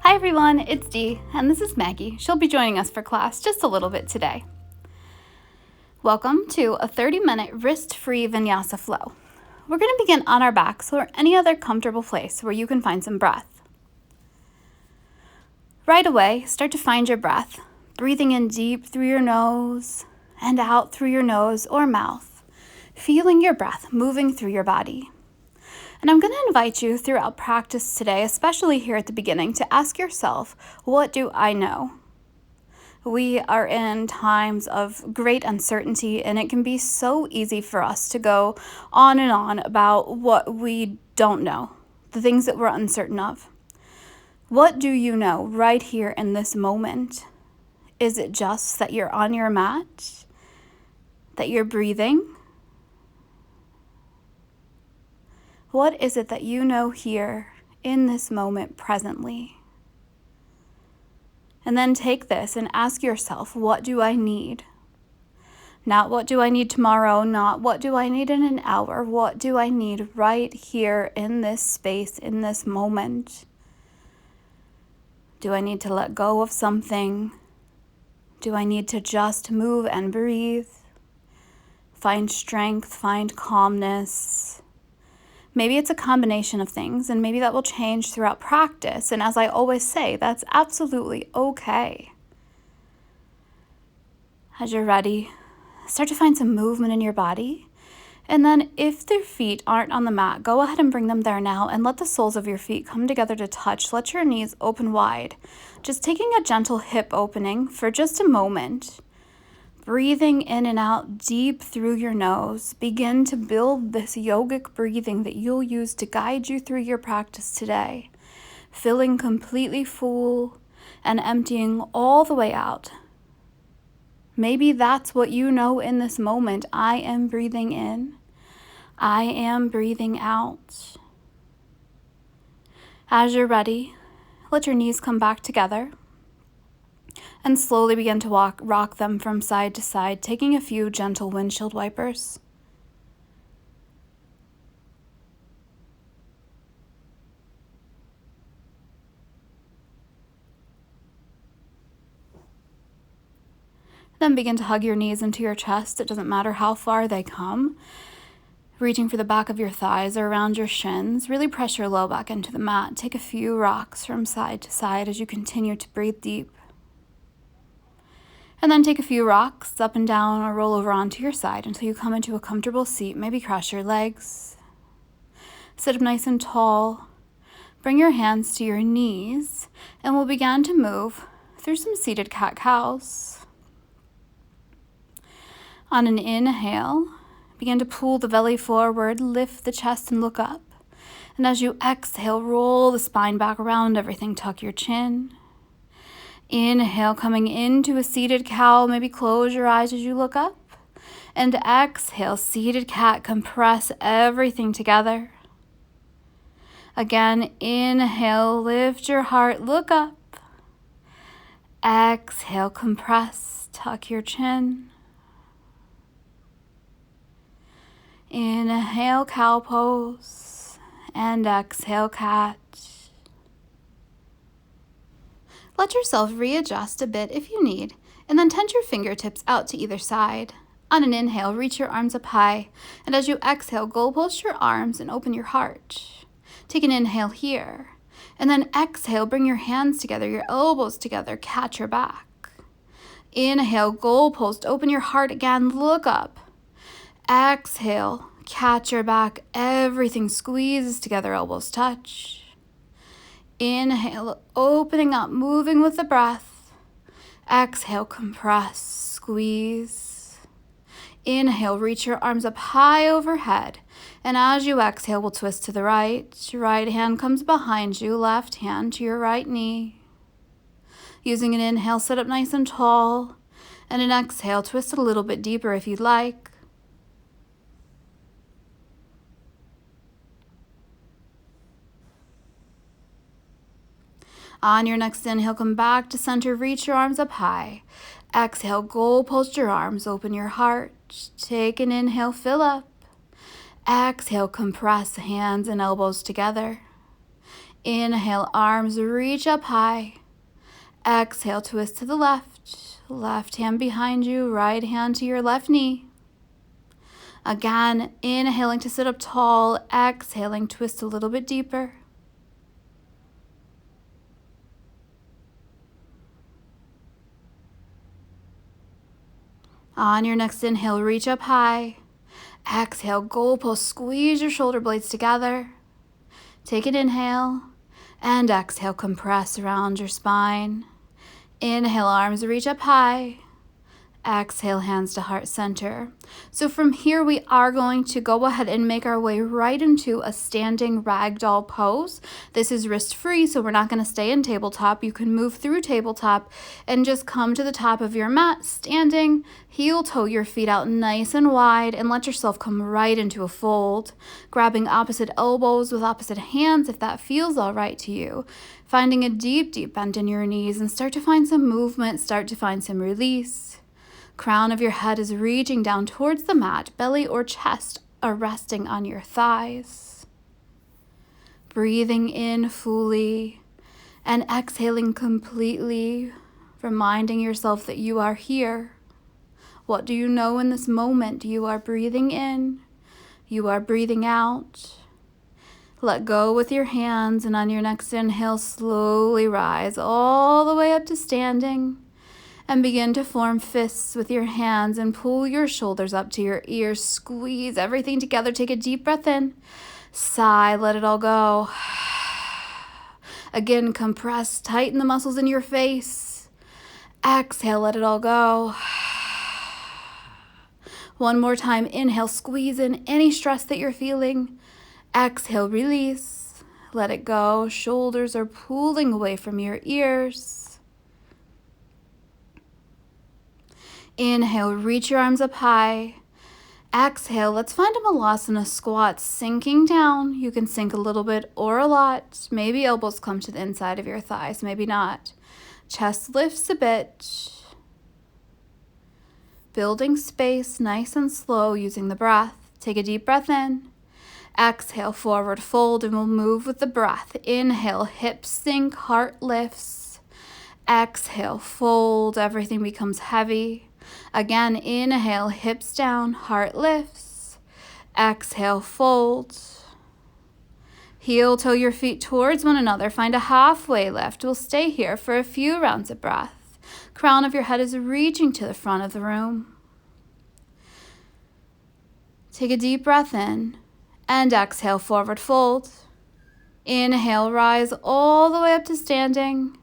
Hi everyone, it's Dee, and this is Maggie. She'll be joining us for class just a little bit today. Welcome to a 30-minute wrist-free Vinyasa flow. We're going to begin on our backs or any other comfortable place where you can find some breath. Right away, start to find your breath, breathing in deep through your nose and out through your nose or mouth, feeling your breath moving through your body. And I'm going to invite you throughout practice today, especially here at the beginning, to ask yourself, what do I know? We are in times of great uncertainty, and it can be so easy for us to go on and on about what we don't know, the things that we're uncertain of. What do you know right here in this moment? Is it just that you're on your mat, that you're breathing? What is it that you know here in this moment presently? And then take this and ask yourself, what do I need? Not what do I need tomorrow, not what do I need in an hour, what do I need right here in this space, in this moment? Do I need to let go of something? Do I need to just move and breathe? Find strength, find calmness. Maybe it's a combination of things, and maybe that will change throughout practice. And as I always say, that's absolutely okay. As you're ready, start to find some movement in your body. And then if their feet aren't on the mat, go ahead and bring them there now and let the soles of your feet come together to touch. Let your knees open wide. Just taking a gentle hip opening for just a moment. Breathing in and out deep through your nose. Begin to build this yogic breathing that you'll use to guide you through your practice today. Filling completely full and emptying all the way out. Maybe that's what you know in this moment. I am breathing in. I am breathing out. As you're ready, let your knees come back together. And slowly begin to rock them from side to side, taking a few gentle windshield wipers. Then begin to hug your knees into your chest. It doesn't matter how far they come. Reaching for the back of your thighs or around your shins. Really press your low back into the mat. Take a few rocks from side to side as you continue to breathe deep. And then take a few rocks up and down or roll over onto your side until you come into a comfortable seat. Maybe cross your legs. Sit up nice and tall. Bring your hands to your knees and we'll begin to move through some seated cat-cows. On an inhale, begin to pull the belly forward, lift the chest and look up. And as you exhale, roll the spine back around everything, tuck your chin. Inhale, coming into a seated cow. Maybe close your eyes as you look up. And exhale, seated cat. Compress everything together. Again, inhale, lift your heart, look up. Exhale, compress, tuck your chin. Inhale, cow pose. And exhale, cat. Let yourself readjust a bit if you need, and then tense your fingertips out to either side. On an inhale, reach your arms up high, and as you exhale, goal post your arms and open your heart. Take an inhale here, and then exhale, bring your hands together, your elbows together, catch your back. Inhale, goal post, open your heart again, look up. Exhale, catch your back, everything squeezes together, elbows touch. Inhale, opening up, moving with the breath. Exhale, compress, squeeze. Inhale, reach your arms up high overhead. And as you exhale, we'll twist to the right. Your right hand comes behind you, left hand to your right knee. Using an inhale, sit up nice and tall. And an exhale, twist it a little bit deeper if you'd like. On your next inhale, come back to center, reach your arms up high. Exhale, goal post your arms, open your heart. Take an inhale, fill up. Exhale, compress hands and elbows together. Inhale, arms reach up high. Exhale, twist to the left. Left hand behind you, right hand to your left knee. Again, inhaling to sit up tall, exhaling, twist a little bit deeper. On your next inhale, reach up high. Exhale, goalpost, squeeze your shoulder blades together. Take an inhale, and exhale, compress around your spine. Inhale, arms reach up high. Exhale, hands to heart center. So from here, we are going to go ahead and make our way right into a standing ragdoll pose. This is wrist free, so we're not going to stay in tabletop. You can move through tabletop and just come to the top of your mat, standing, heel toe your feet out nice and wide, and let yourself come right into a fold. Grabbing opposite elbows with opposite hands if that feels all right to you. Finding a deep, deep bend in your knees and start to find some movement, start to find some release. Crown of your head is reaching down towards the mat, belly or chest are resting on your thighs. Breathing in fully and exhaling completely, reminding yourself that you are here. What do you know in this moment? You are breathing in, you are breathing out. Let go with your hands, and on your next inhale, slowly rise all the way up to standing. And begin to form fists with your hands and pull your shoulders up to your ears. Squeeze everything together. Take a deep breath in. Sigh, let it all go. Again, compress, tighten the muscles in your face. Exhale, let it all go. One more time, inhale, squeeze in any stress that you're feeling. Exhale, release. Let it go. Shoulders are pulling away from your ears. Inhale, reach your arms up high. Exhale, let's find a Malasana squat, sinking down. You can sink a little bit or a lot. Maybe elbows come to the inside of your thighs, maybe not. Chest lifts a bit. Building space, nice and slow, using the breath. Take a deep breath in. Exhale, forward fold, and we'll move with the breath. Inhale, hips sink, heart lifts. Exhale, fold, everything becomes heavy. Again, inhale, hips down, heart lifts. Exhale, fold. Heel toe your feet towards one another. Find a halfway lift. We'll stay here for a few rounds of breath. Crown of your head is reaching to the front of the room. Take a deep breath in and exhale, forward fold. Inhale, rise all the way up to standing.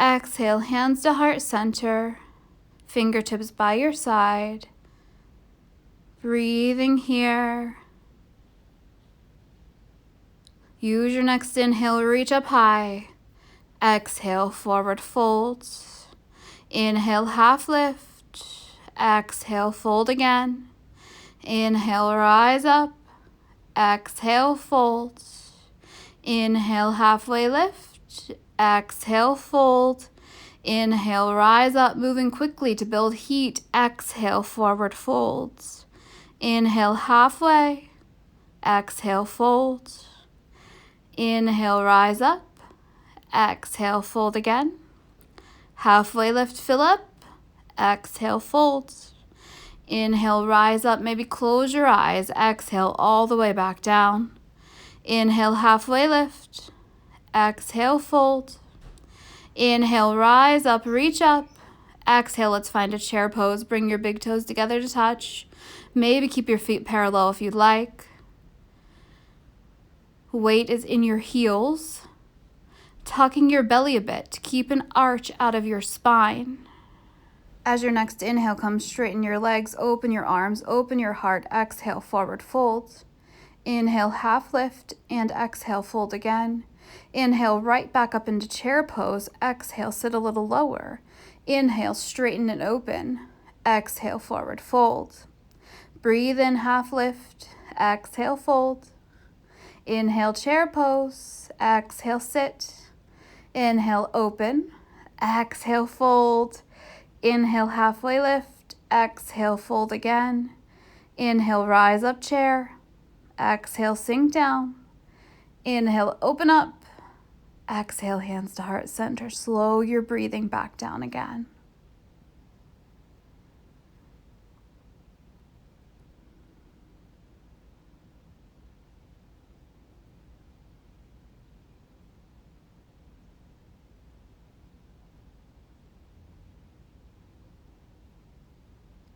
Exhale, hands to heart center. Fingertips by your side. Breathing here. Use your next inhale, reach up high. Exhale, forward fold. Inhale, half lift. Exhale, fold again. Inhale, rise up. Exhale, fold. Inhale, halfway lift. Exhale, fold. Inhale, rise up, moving quickly to build heat. Exhale, forward folds. Inhale, halfway. Exhale, fold. Inhale, rise up. Exhale, fold again. Halfway lift, fill up. Exhale, fold. Inhale, rise up, maybe close your eyes. Exhale, all the way back down. Inhale, halfway lift. Exhale, fold. Inhale, rise up, reach up. Exhale, let's find a chair pose. Bring your big toes together to touch. Maybe keep your feet parallel if you'd like. Weight is in your heels. Tucking your belly a bit to keep an arch out of your spine. As your next inhale comes, straighten your legs, open your arms, open your heart. Exhale, forward fold. Inhale, half lift, and exhale, fold again. Inhale, right back up into chair pose. Exhale, sit a little lower. Inhale, straighten and open. Exhale, forward fold. Breathe in, half lift. Exhale, fold. Inhale, chair pose. Exhale, sit. Inhale, open. Exhale, fold. Inhale, halfway lift. Exhale, fold again. Inhale, rise up, chair. Exhale, sink down. Inhale, open up. Exhale, hands to heart center. Slow your breathing back down again.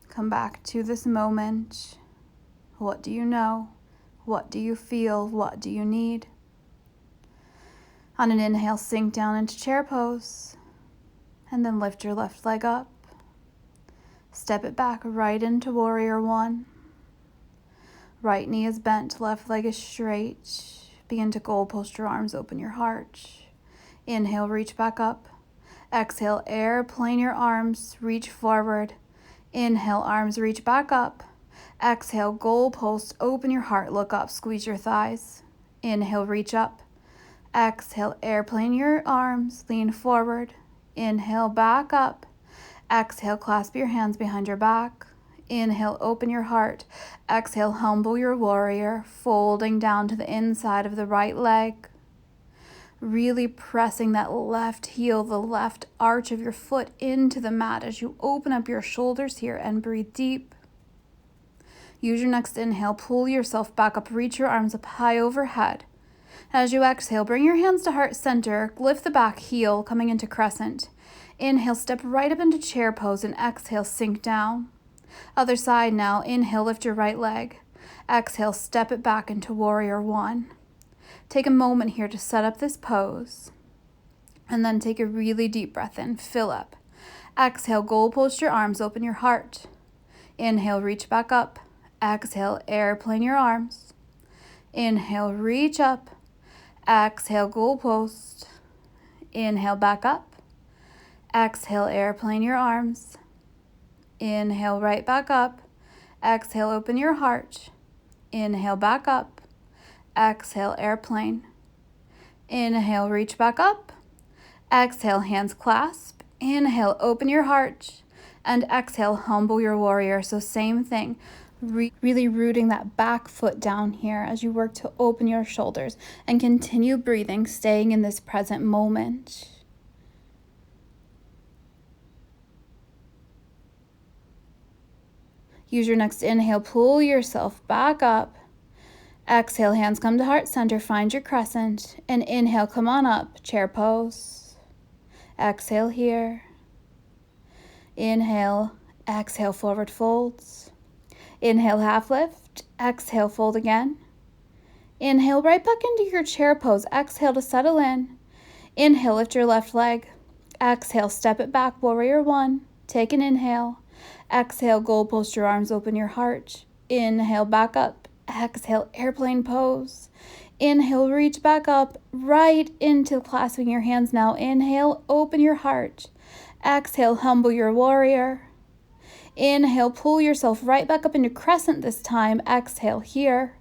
Come back to this moment. What do you know? What do you feel? What do you need? On an inhale, sink down into chair pose, and then lift your left leg up. Step it back right into warrior one. Right knee is bent, left leg is straight. Begin to goal post your arms, open your heart. Inhale, reach back up. Exhale, airplane your arms, reach forward. Inhale, arms reach back up. Exhale, goal post, open your heart, look up, squeeze your thighs. Inhale, reach up. Exhale, airplane your arms, lean forward. Inhale, back up. Exhale, clasp your hands behind your back. Inhale, open your heart. Exhale, humble your warrior, folding down to the inside of the right leg. Really pressing that left heel, the left arch of your foot into the mat as you open up your shoulders here and breathe deep. Use your next inhale, pull yourself back up, reach your arms up high overhead. As you exhale, bring your hands to heart center, lift the back heel coming into crescent. Inhale, step right up into chair pose, and exhale, sink down. Other side now, inhale, lift your right leg. Exhale, step it back into warrior one. Take a moment here to set up this pose, and then take a really deep breath in, fill up. Exhale, goal post your arms, open your heart. Inhale, reach back up. Exhale, airplane your arms. Inhale, reach up. Exhale, goal post. Inhale, back up. Exhale, airplane your arms. Inhale, right back up. Exhale, open your heart. Inhale, back up. Exhale, airplane. Inhale, reach back up. Exhale, hands clasp. Inhale, open your heart. And exhale, humble your warrior. So same thing. Really rooting that back foot down here as you work to open your shoulders and continue breathing, staying in this present moment. Use your next inhale, pull yourself back up. Exhale, hands come to heart center, find your crescent. And inhale, come on up, chair pose. Exhale here. Inhale, exhale, forward folds. Inhale, half lift. Exhale, fold again. Inhale, right back into your chair pose. Exhale to settle in. Inhale, lift your left leg. Exhale, step it back, warrior one. Take an inhale. Exhale, goal post your arms, open your heart. Inhale, back up. Exhale, airplane pose. Inhale, reach back up, right into clasping your hands now. Inhale, open your heart. Exhale, humble your warrior. Inhale, pull yourself right back up into crescent this time. Exhale here.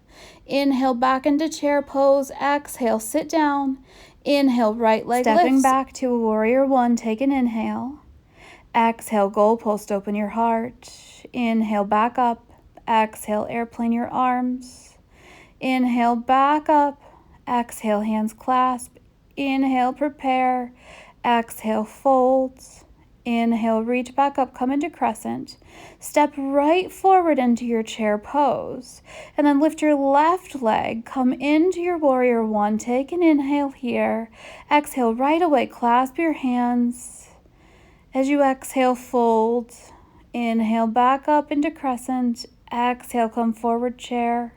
Inhale, back into chair pose. Exhale, sit down. Inhale, right leg stepping lifts. Back to a warrior one. Take an inhale. Exhale, goal post, open your heart. Inhale, back up. Exhale, airplane your arms. Inhale, back up. Exhale, hands clasp. Inhale, prepare. Exhale, folds. Inhale, reach back up, come into crescent. Step right forward into your chair pose. And then lift your left leg, come into your warrior one. Take an inhale here. Exhale, right away, clasp your hands. As you exhale, fold. Inhale, back up into crescent. Exhale, come forward chair.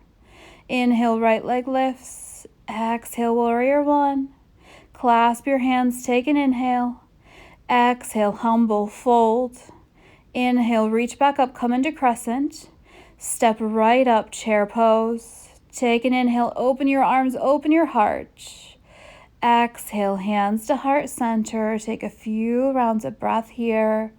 Inhale, right leg lifts. Exhale, warrior one. Clasp your hands, take an inhale. Exhale, humble, fold. Inhale, reach back up, come into crescent. Step right up, chair pose. Take an inhale, open your arms, open your heart. Exhale, hands to heart center. Take a few rounds of breath here.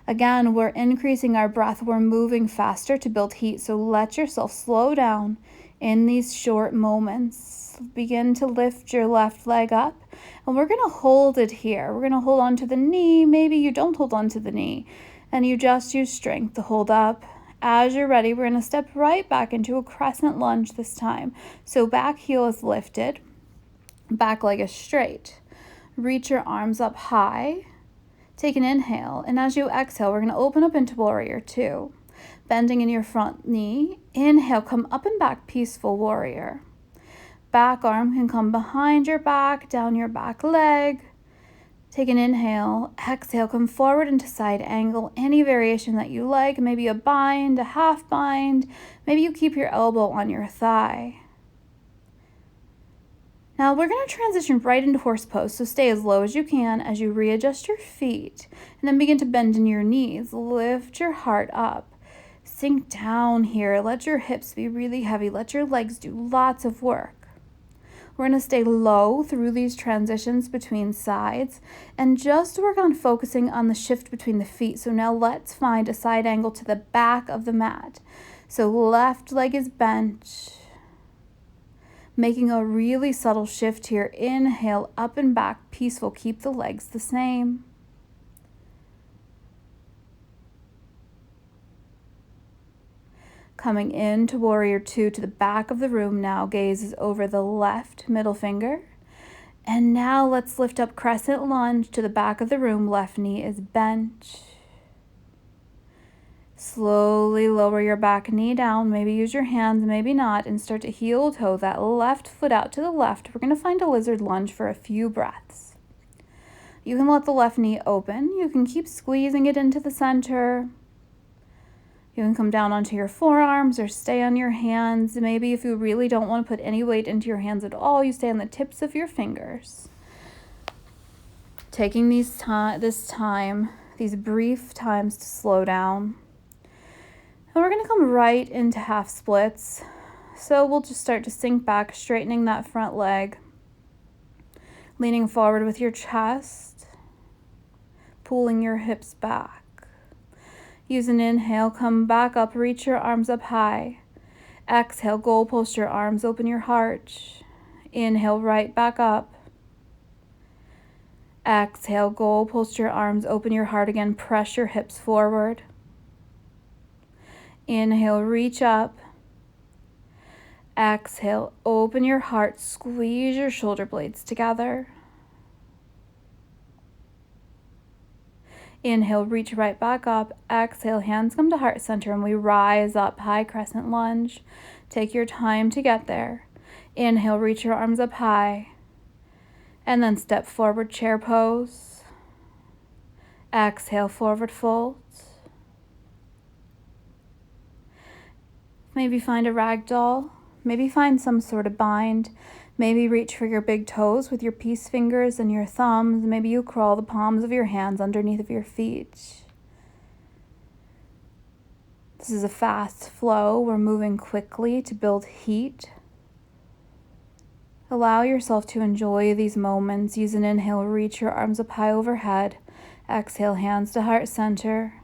Again, we're increasing our breath. We're moving faster to build heat. So let yourself slow down in these short moments. Begin to lift your left leg up. And we're going to hold it here. We're going to hold on to the knee. Maybe you don't hold on to the knee. And you just use strength to hold up. As you're ready, we're going to step right back into a crescent lunge this time. So back heel is lifted. Back leg is straight. Reach your arms up high. Take an inhale, and as you exhale, we're going to open up into warrior two. Bending in your front knee. Inhale, come up and back, peaceful warrior. Back arm can come behind your back, down your back leg. Take an inhale. Exhale, come forward into side angle. Any variation that you like, maybe a bind, a half bind. Maybe you keep your elbow on your thigh. Now we're going to transition right into horse pose, so stay as low as you can as you readjust your feet, and then begin to bend in your knees. Lift your heart up. Sink down here. Let your hips be really heavy. Let your legs do lots of work. We're going to stay low through these transitions between sides and just work on focusing on the shift between the feet. So now let's find a side angle to the back of the mat. So left leg is bent. Making a really subtle shift here. Inhale, up and back, peaceful. Keep the legs the same. Coming into warrior two to the back of the room now. Gaze is over the left middle finger. And now let's lift up crescent lunge to the back of the room. Left knee is bent. Slowly lower your back knee down, maybe use your hands, maybe not, and start to heel toe that left foot out to the left. We're going to find a lizard lunge for a few breaths. You can let the left knee open. You can keep squeezing it into the center. You can come down onto your forearms or stay on your hands. Maybe if you really don't want to put any weight into your hands at all, you stay on the tips of your fingers. Taking these brief times to slow down. And we're going to come right into half splits. So we'll just start to sink back, straightening that front leg. Leaning forward with your chest. Pulling your hips back. Use an inhale, come back up, reach your arms up high. Exhale, goal post your arms, open your heart. Inhale, right back up. Exhale, goal post your arms, open your heart again, press your hips forward. Inhale, reach up. Exhale, open your heart, squeeze your shoulder blades together. Inhale, reach right back up. Exhale, hands come to heart center and we rise up, high crescent lunge. Take your time to get there. Inhale, reach your arms up high. And then step forward, chair pose. Exhale, forward fold. Maybe find a rag doll. Maybe find some sort of bind. Maybe reach for your big toes with your peace fingers and your thumbs. Maybe you crawl the palms of your hands underneath of your feet. This is a fast flow. We're moving quickly to build heat. Allow yourself to enjoy these moments. Use an inhale, reach your arms up high overhead. Exhale, hands to heart center.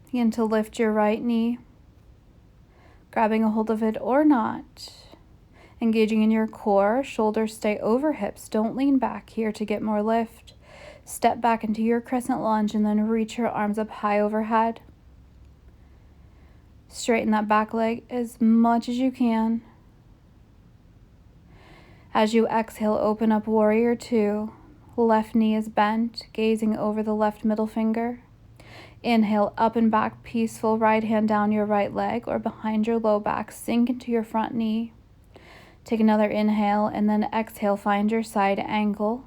Begin to lift your right knee, grabbing a hold of it or not. Engaging in your core, shoulders stay over hips. Don't lean back here to get more lift. Step back into your crescent lunge and then reach your arms up high overhead. Straighten that back leg as much as you can. As you exhale, open up warrior two. Left knee is bent, gazing over the left middle finger. Inhale, up and back, peaceful. Right hand down your right leg or behind your low back. Sink into your front knee. Take another inhale and then exhale, find your side angle.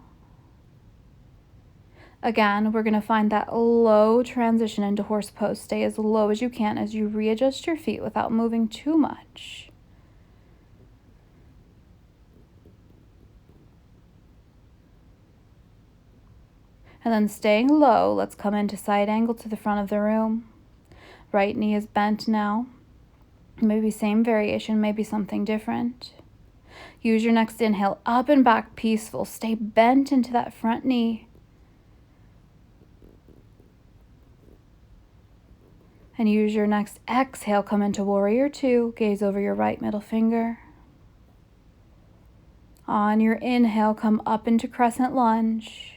Again, we're going to find that low transition into horse pose. Stay as low as you can as you readjust your feet without moving too much. And then staying low, let's come into side angle to the front of the room. Right knee is bent now. Maybe same variation, maybe something different. Use your next inhale, up and back, peaceful. Stay bent into that front knee. And use your next exhale, come into warrior two, gaze over your right middle finger. On your inhale, come up into crescent lunge.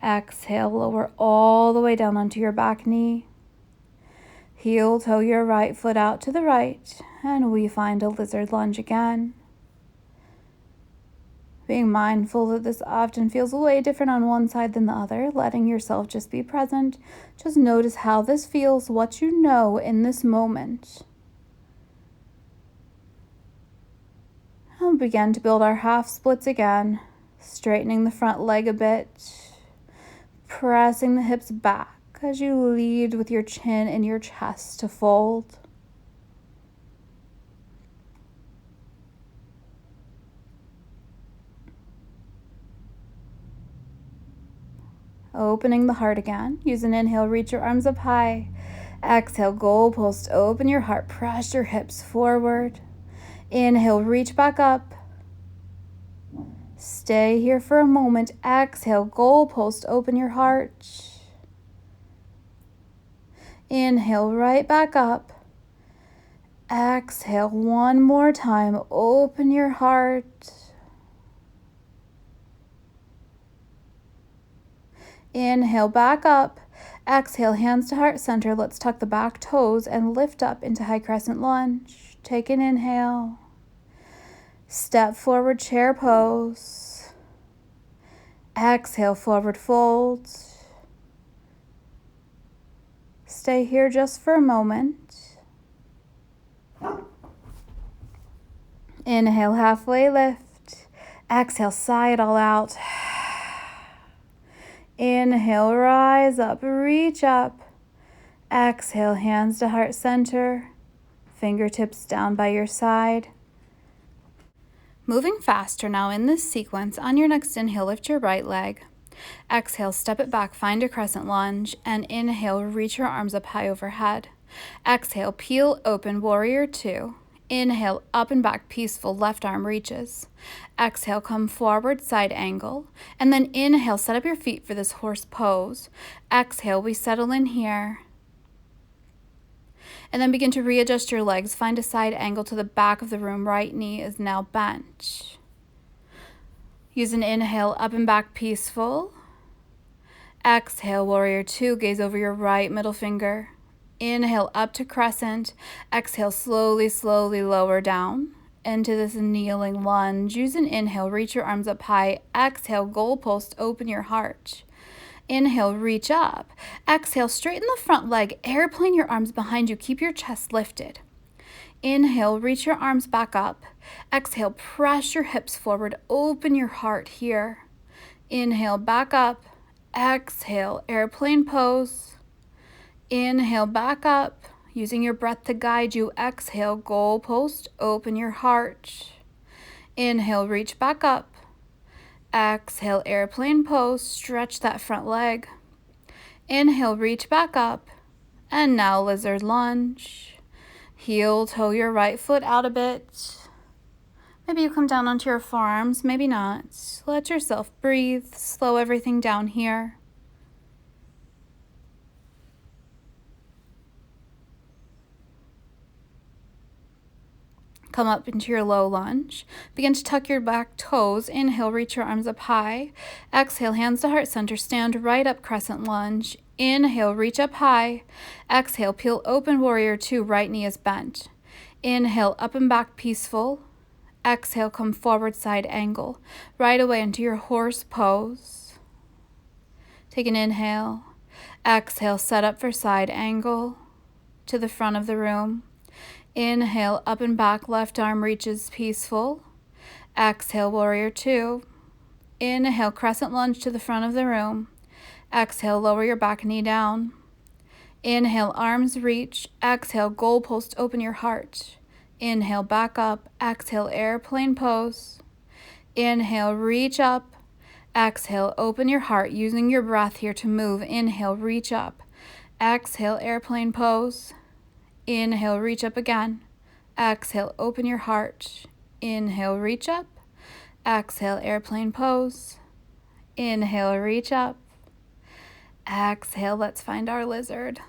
Exhale, lower all the way down onto your back knee. Heel toe your right foot out to the right, and we find a lizard lunge again. Being mindful that this often feels way different on one side than the other, letting yourself just be present. Just notice how this feels, what you know in this moment. And begin to build our half splits again, straightening the front leg a bit, pressing the hips back as you lead with your chin and your chest to fold. Opening the heart again. Use an inhale, reach your arms up high. Exhale, goalpost, open your heart, press your hips forward. Inhale, reach back up. Stay here for a moment. Exhale, goalpost, open your heart. Inhale, right back up. Exhale, one more time, open your heart. Inhale, back up. Exhale, hands to heart center. Let's tuck the back toes and lift up into high crescent lunge. Take an inhale. Step forward, chair pose. Exhale, forward fold. Stay here just for a moment. Inhale, halfway lift. Exhale, sigh it all out. Inhale, rise up, reach up. Exhale, hands to heart center. Fingertips down by your side. Moving faster now in this sequence, on your next inhale, lift your right leg. Exhale, step it back, find a crescent lunge, and inhale, reach your arms up high overhead. Exhale, peel open, warrior two. Inhale, up and back, peaceful, left arm reaches. Exhale, come forward, side angle. And then inhale, set up your feet for this horse pose. Exhale, we settle in here. And then begin to readjust your legs. Find a side angle to the back of the room. Right knee is now bent. Use an inhale, up and back, peaceful. Exhale, warrior two, gaze over your right middle finger. Inhale, up to crescent. Exhale, slowly, slowly lower down into this kneeling lunge. Use an inhale, reach your arms up high. Exhale, goalpost, open your heart. Inhale, reach up. Exhale, straighten the front leg. Airplane your arms behind you. Keep your chest lifted. Inhale, reach your arms back up. Exhale, press your hips forward. Open your heart here. Inhale, back up. Exhale, airplane pose. Inhale, back up. Using your breath to guide you. Exhale, goalpost, open your heart. Inhale, reach back up. Exhale, airplane pose, stretch that front leg. Inhale, reach back up. And now lizard lunge. Heel toe your right foot out a bit. Maybe you come down onto your forearms, maybe not. Let yourself breathe, slow everything down here. Come up into your low lunge. Begin to tuck your back toes. Inhale, reach your arms up high. Exhale, hands to heart center. Stand right up, crescent lunge. Inhale, reach up high. Exhale, peel open, warrior two. Right knee is bent. Inhale, up and back, peaceful. Exhale, come forward, side angle. Right away into your horse pose. Take an inhale. Exhale, set up for side angle to the front of the room. Inhale, up and back, left arm reaches, peaceful. Exhale, warrior two. Inhale, crescent lunge to the front of the room. Exhale, lower your back knee down. Inhale, arms reach. Exhale, goalpost, open your heart. Inhale, back up. Exhale, airplane pose. Inhale, reach up. Exhale, open your heart, using your breath here to move. Inhale, reach up. Exhale, airplane pose. Inhale, reach up again. Exhale, open your heart. Inhale, reach up. Exhale, airplane pose. Inhale, reach up. Exhale, let's find our lizard.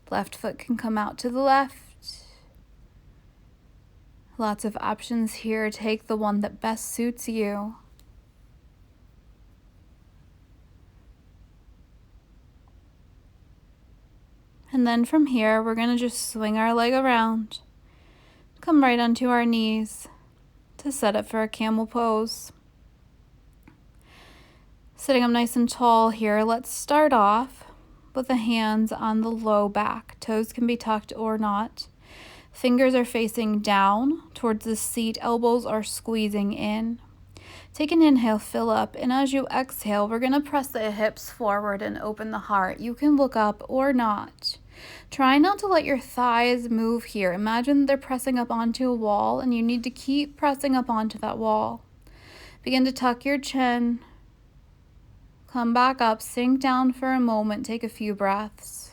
Left foot can come out to the left. Lots of options here. Take the one that best suits you. And then from here, we're going to just swing our leg around. Come right onto our knees to set up for a camel pose. Sitting up nice and tall here, let's start off with the hands on the low back. Toes can be tucked or not. Fingers are facing down towards the seat. Elbows are squeezing in. Take an inhale, fill up, and as you exhale, we're going to press the hips forward and open the heart. You can look up or not. Try not to let your thighs move here. Imagine they're pressing up onto a wall, and you need to keep pressing up onto that wall. Begin to tuck your chin. Come back up, sink down for a moment, take a few breaths.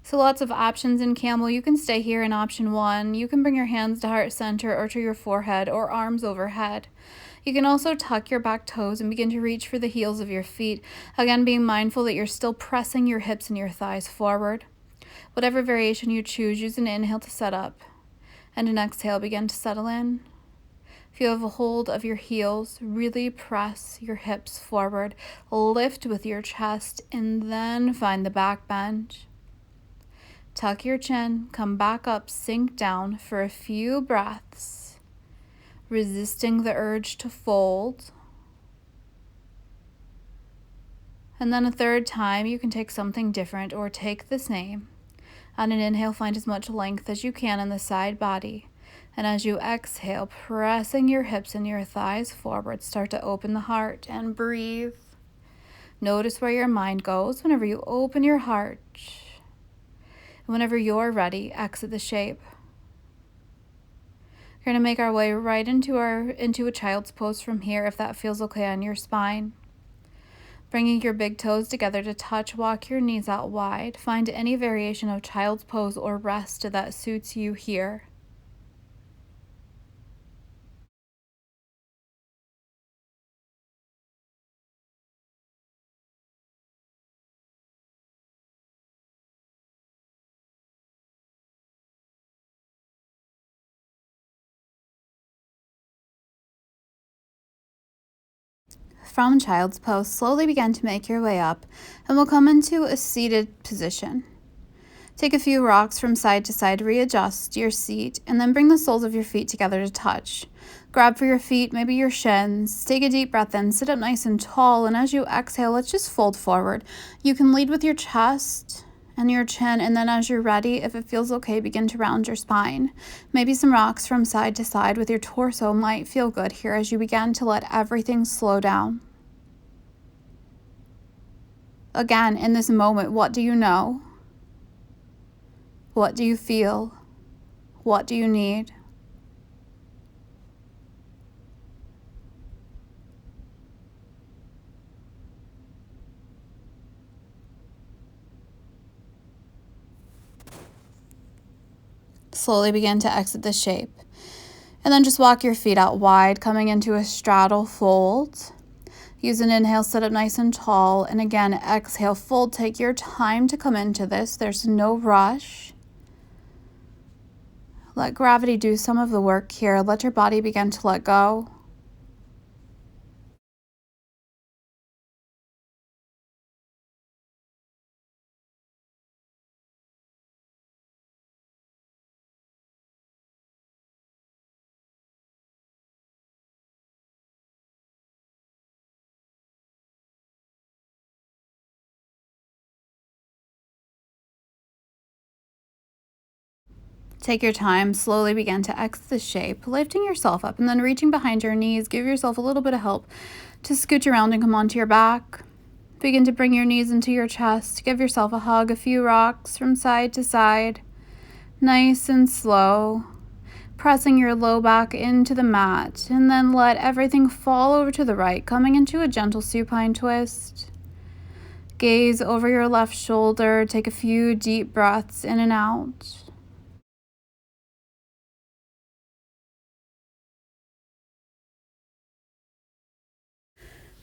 So lots of options in camel. You can stay here in option 1. You can bring your hands to heart center or to your forehead or arms overhead. You can also tuck your back toes and begin to reach for the heels of your feet. Again, being mindful that you're still pressing your hips and your thighs forward. Whatever variation you choose, use an inhale to set up and an exhale, begin to settle in. If you have a hold of your heels, really press your hips forward. Lift with your chest and then find the back bend. Tuck your chin, come back up, sink down for a few breaths, resisting the urge to fold. And then a third time, you can take something different or take the same. On an inhale, find as much length as you can in the side body. And as you exhale, pressing your hips and your thighs forward, start to open the heart and breathe. Notice where your mind goes whenever you open your heart. Whenever you're ready, exit the shape. We're going to make our way right into a child's pose from here, if that feels okay on your spine. Bringing your big toes together to touch, walk your knees out wide. Find any variation of child's pose or rest that suits you here. From child's pose, slowly begin to make your way up, and we'll come into a seated position. Take a few rocks from side to side, readjust your seat, and then bring the soles of your feet together to touch. Grab for your feet, maybe your shins. Take a deep breath in, sit up nice and tall, and as you exhale, let's just fold forward. You can lead with your chest and your chin, and then as you're ready, if it feels okay, begin to round your spine. Maybe some rocks from side to side with your torso might feel good here as you begin to let everything slow down. Again, in this moment, what do you know? What do you feel? What do you need? Slowly begin to exit the shape. And then just walk your feet out wide, coming into a straddle fold. Use an inhale, sit up nice and tall. And again, exhale, fold. Take your time to come into this. There's no rush. Let gravity do some of the work here. Let your body begin to let go. Take your time, slowly begin to exit the shape, lifting yourself up and then reaching behind your knees. Give yourself a little bit of help to scooch around and come onto your back. Begin to bring your knees into your chest. Give yourself a hug, a few rocks from side to side. Nice and slow. Pressing your low back into the mat. And then let everything fall over to the right, coming into a gentle supine twist. Gaze over your left shoulder. Take a few deep breaths in and out.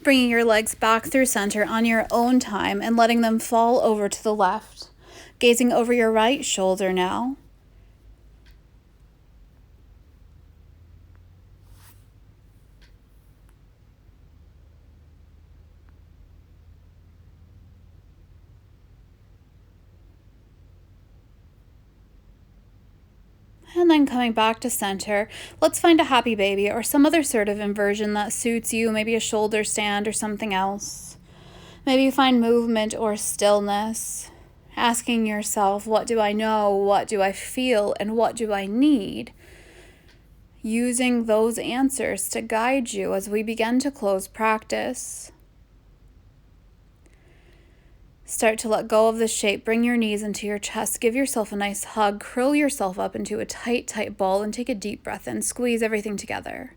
Bringing your legs back through center on your own time and letting them fall over to the left. Gazing over your right shoulder now. And then coming back to center, let's find a happy baby or some other sort of inversion that suits you, maybe a shoulder stand or something else. Maybe you find movement or stillness, asking yourself, what do I know, what do I feel, and what do I need? Using those answers to guide you as we begin to close practice. Start to let go of the shape. Bring your knees into your chest. Give yourself a nice hug. Curl yourself up into a tight, tight ball and take a deep breath in. Squeeze everything together.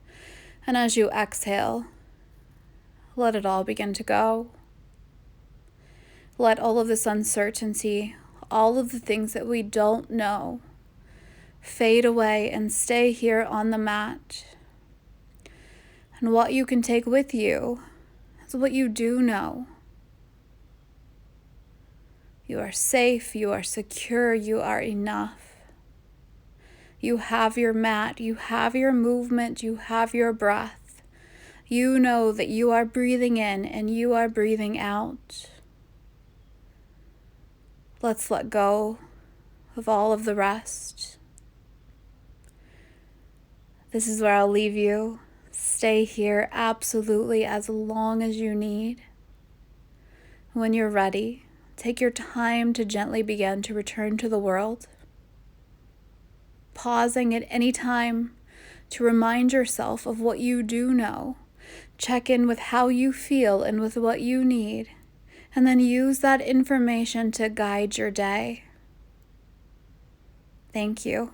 And as you exhale, let it all begin to go. Let all of this uncertainty, all of the things that we don't know, fade away and stay here on the mat. And what you can take with you is what you do know. You are safe, you are secure, you are enough. You have your mat, you have your movement, you have your breath. You know that you are breathing in and you are breathing out. Let's let go of all of the rest. This is where I'll leave you. Stay here absolutely as long as you need. When you're ready, take your time to gently begin to return to the world. Pausing at any time to remind yourself of what you do know. Check in with how you feel and with what you need. And then use that information to guide your day. Thank you.